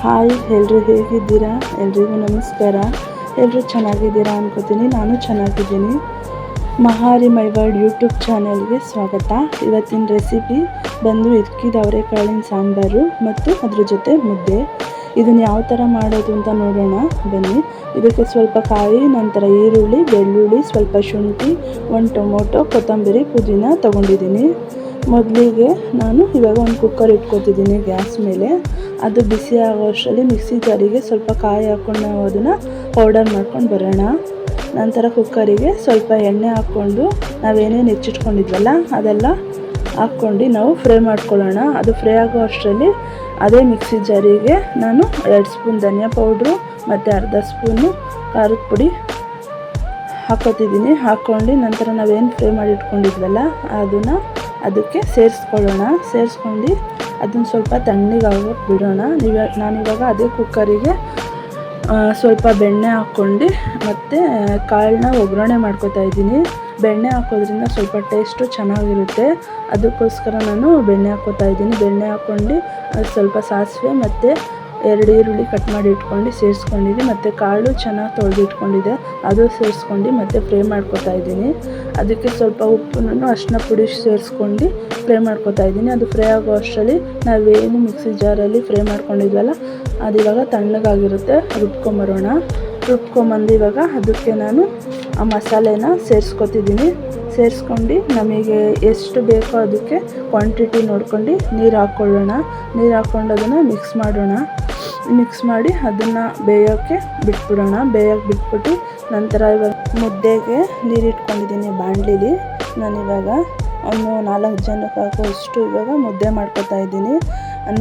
Hi, ಎಲ್ಲರೂ ಹೇಗಿದ್ದೀರಾ? ಎಲ್ರಿಗೂ ನಮಸ್ಕಾರ. ಎಲ್ಲರೂ ಚೆನ್ನಾಗಿದ್ದೀರಾ ಅನ್ಕೋತೀನಿ. ನಾನು ಚೆನ್ನಾಗಿದ್ದೀನಿ. ಮಹಾರಿ ಮೈ ವರ್ಲ್ಡ್ ಯೂಟ್ಯೂಬ್ ಚಾನಲ್ಗೆ ಸ್ವಾಗತ. ಇವತ್ತಿನ ರೆಸಿಪಿ ಬಂದು ಇಕ್ಕಿದ ಅವರೆಕಾಳಿನ ಸಾಂಬಾರು ಮತ್ತು ಅದ್ರ ಜೊತೆ ಮುದ್ದೆ. ಇದನ್ನು ಯಾವ ಥರ ಮಾಡೋದು ಅಂತ ನೋಡೋಣ ಬನ್ನಿ. ಇದಕ್ಕೆ ಸ್ವಲ್ಪ ಕಾಯಿ, ನಂತರ ಈರುಳ್ಳಿ, ಬೆಳ್ಳುಳ್ಳಿ, ಸ್ವಲ್ಪ ಶುಂಠಿ, ಒಂದು ಟೊಮೊಟೊ, ಕೊತ್ತಂಬರಿ, ಪುದೀನ ತೊಗೊಂಡಿದ್ದೀನಿ. ಮೊದಲಿಗೆ ನಾನು ಇವಾಗ ಒಂದು ಕುಕ್ಕರ್ ಇಟ್ಕೊತಿದ್ದೀನಿ ಗ್ಯಾಸ್ ಮೇಲೆ. ಅದು ಬಿಸಿ ಆಗೋಷ್ಟರಲ್ಲಿ ಮಿಕ್ಸಿ ಜಾರಿಗೆ ಸ್ವಲ್ಪ ಕಾಯಿ ಹಾಕ್ಕೊಂಡು ನಾವು ಅದನ್ನು ಪೌಡರ್ ಮಾಡ್ಕೊಂಡು ಬರೋಣ. ನಂತರ ಕುಕ್ಕರಿಗೆ ಸ್ವಲ್ಪ ಎಣ್ಣೆ ಹಾಕ್ಕೊಂಡು ನಾವೇನೇನು ಹೆಚ್ಚಿಟ್ಕೊಂಡಿದ್ವಲ್ಲ ಅದೆಲ್ಲ ಹಾಕ್ಕೊಂಡು ನಾವು ಫ್ರೈ ಮಾಡ್ಕೊಳ್ಳೋಣ. ಅದು ಫ್ರೈ ಆಗೋ ಅಷ್ಟರಲ್ಲಿ ಅದೇ ಮಿಕ್ಸಿ ಜಾರಿಗೆ ನಾನು 2 ಸ್ಪೂನ್ ಧನಿಯಾ ಪೌಡ್ರು ಮತ್ತು ಅರ್ಧ ಸ್ಪೂನು ಖಾರದ ಪುಡಿ ಹಾಕ್ಕೊತಿದ್ದೀನಿ. ಹಾಕ್ಕೊಂಡು ನಂತರ ನಾವೇನು ಫ್ರೈ ಮಾಡಿ ಇಟ್ಕೊಂಡಿದ್ವಲ್ಲ ಅದನ್ನು ಅದಕ್ಕೆ ಸೇರಿಸ್ಕೊಂಡು ಅದನ್ನು ಸ್ವಲ್ಪ ತಣ್ಣಗೆ ಆಗೋಕ್ಕೆ ಬಿಡೋಣ. ನಾನಿವಾಗ ಅದೇ ಕುಕ್ಕರಿಗೆ ಸ್ವಲ್ಪ ಬೆಣ್ಣೆ ಹಾಕ್ಕೊಂಡು ಮತ್ತು ಕಾಳನ್ನ ಒಗ್ಗರಣೆ ಮಾಡ್ಕೊತಾ ಇದ್ದೀನಿ. ಬೆಣ್ಣೆ ಹಾಕೋದ್ರಿಂದ ಸ್ವಲ್ಪ ಟೇಸ್ಟು ಚೆನ್ನಾಗಿರುತ್ತೆ, ಅದಕ್ಕೋಸ್ಕರ ನಾನು ಬೆಣ್ಣೆ ಹಾಕ್ಕೊತಾ ಇದ್ದೀನಿ. ಬೆಣ್ಣೆ ಹಾಕ್ಕೊಂಡು ಸ್ವಲ್ಪ ಸಾಸಿವೆ ಮತ್ತು 2 ಈರುಳ್ಳಿ ಕಟ್ ಮಾಡಿ ಇಟ್ಕೊಂಡು ಸೇರಿಸ್ಕೊಂಡಿದ್ದೀನಿ. ಮತ್ತು ಕಾಳು ಚೆನ್ನಾಗಿ ತೊಳೆದು ಇಟ್ಕೊಂಡಿದ್ದೆ, ಅದು ಸೇರಿಸ್ಕೊಂಡು ಮತ್ತು ಫ್ರೈ ಮಾಡ್ಕೊತಾ ಇದ್ದೀನಿ. ಅದಕ್ಕೆ ಸ್ವಲ್ಪ ಉಪ್ಪನ್ನು ಅರಿಶಿನ ಪುಡಿ ಸೇರಿಸ್ಕೊಂಡು ಫ್ರೈ ಮಾಡ್ಕೊತಾ ಇದ್ದೀನಿ. ಅದು ಫ್ರೈ ಆಗೋ ಅಷ್ಟರಲ್ಲಿ ನಾವೇನು ಮಿಕ್ಸಿ ಜಾರಲ್ಲಿ ಫ್ರೈ ಮಾಡ್ಕೊಂಡಿದ್ವಲ್ಲ ಅದು ಇವಾಗ ತಣ್ಣಗಾಗಿರುತ್ತೆ, ರುಬ್ಕೊಂಬರೋಣ. ರುಬ್ಕೊಂಬಂದು ಇವಾಗ ಅದಕ್ಕೆ ನಾನು ಆ ಮಸಾಲೆನ ಸೇರಿಸ್ಕೊಂಡು ನಮಗೆ ಎಷ್ಟು ಬೇಕೋ ಅದಕ್ಕೆ ಕ್ವಾಂಟಿಟಿ ನೋಡ್ಕೊಂಡು ನೀರು ಹಾಕ್ಕೊಳ್ಳೋಣ. ನೀರು ಹಾಕ್ಕೊಂಡು ಅದನ್ನು ಮಿಕ್ಸ್ ಮಾಡಿ ಅದನ್ನು ಬೇಯೋಕ್ಕೆ ಬಿಟ್ಬಿಟ್ಟು ನಂತರ ಇವಾಗ ಮುದ್ದೆಗೆ ನೀರು ಇಟ್ಕೊಂಡಿದ್ದೀನಿ ಬಾಣಲಿಲಿ. ನಾನಿವಾಗ ಒಂದು 4 ಜನಕ್ಕೆ ಹಾಕೋಷ್ಟು ಇವಾಗ ಮುದ್ದೆ ಮಾಡ್ಕೊತಾ ಇದ್ದೀನಿ.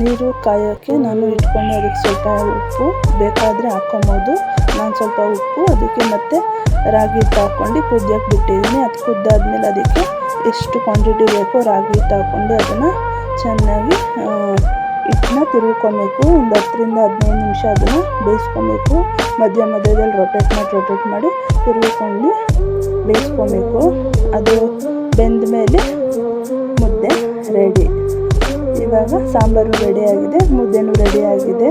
ನೀರು ಕಾಯೋಕ್ಕೆ ನಾನು ಇಟ್ಕೊಂಡು ಅದಕ್ಕೆ ಸ್ವಲ್ಪ ಉಪ್ಪು ಬೇಕಾದರೆ ಹಾಕ್ಕೊಬೋದು. ನಾನು ಸ್ವಲ್ಪ ಉಪ್ಪು ಅದಕ್ಕೆ ಮತ್ತು ರಾಗಿ ಹಿಟ್ಟು ಹಾಕ್ಕೊಂಡು ಕುದಿಯೋಕ್ಕೆ ಬಿಟ್ಟಿದ್ದೀನಿ. ಅದು ಕುದ್ದಾದ್ಮೇಲೆ ಅದಕ್ಕೆ ಎಷ್ಟು ಕ್ವಾಂಟಿಟಿ ಬೇಕೋ ರಾಗಿ ಹಿಟ್ಟು ಹಾಕ್ಕೊಂಡು ಅದನ್ನು ಚೆನ್ನಾಗಿ ಹಿಟ್ಟನ್ನ ತಿರುವ್ಕೊಬೇಕು. ಒಂದು 10ರಿಂದ 15 ನಿಮಿಷ ಅದನ್ನು ಬೇಯಿಸ್ಕೊಬೇಕು. ಮಧ್ಯದಲ್ಲಿ ರೊಟೇಟ್ ಮಾಡಿ ತಿರುವ್ಕೊಂಡು ಬೇಯಿಸ್ಕೊಬೇಕು. ಅದು ಬೆಂದ ಮೇಲೆ ಮುದ್ದೆ ರೆಡಿ. ಇವಾಗ ಸಾಂಬಾರು ರೆಡಿಯಾಗಿದೆ, ಮುದ್ದೆನೂ ರೆಡಿಯಾಗಿದೆ.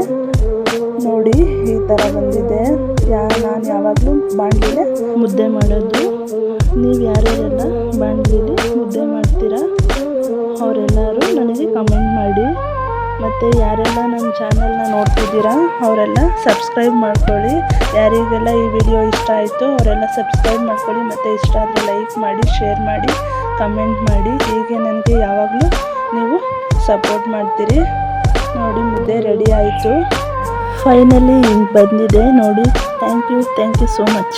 ನೋಡಿ ಈ ಥರ ಬಂದಿದೆ. ನಾನು ಯಾವಾಗಲೂ ಬಾಣಲಿಲೇ ಮುದ್ದೆ ಮಾಡೋದು. ನೀವು ಯಾರ್ಯಾರೆಲ್ಲ ಬಾಣಲಿಲಿ ಮುದ್ದೆ ಮಾಡ್ತೀರಾ ಅವರೆಲ್ಲರೂ ನನಗೆ ಕಮೆಂಟ್ ಮಾಡಿ. ಮತ್ತು ಯಾರೆಲ್ಲ ನನ್ನ ಚಾನಲ್ನ ನೋಡ್ತಿದ್ದೀರಾ ಅವರೆಲ್ಲ ಸಬ್ಸ್ಕ್ರೈಬ್ ಮಾಡ್ಕೊಳ್ಳಿ. ಯಾರಿಗೆಲ್ಲ ಈ ವಿಡಿಯೋ ಇಷ್ಟ ಆಯಿತು ಅವರೆಲ್ಲ ಸಬ್ಸ್ಕ್ರೈಬ್ ಮಾಡ್ಕೊಳ್ಳಿ. ಮತ್ತು ಇಷ್ಟ ಆದರೆ ಲೈಕ್ ಮಾಡಿ, ಶೇರ್ ಮಾಡಿ, ಕಮೆಂಟ್ ಮಾಡಿ. ಹೀಗೆ ನನಗೆ ಯಾವಾಗಲೂ ನೀವು ಸಪೋರ್ಟ್ ಮಾಡ್ತೀರಿ. ನೋಡಿ ಮುದ್ದೆ ರೆಡಿ ಆಯಿತು, ಫೈನಲಿ ಹಿಂಗೆ ಬಂದಿದೆ ನೋಡಿ. Thank you so much.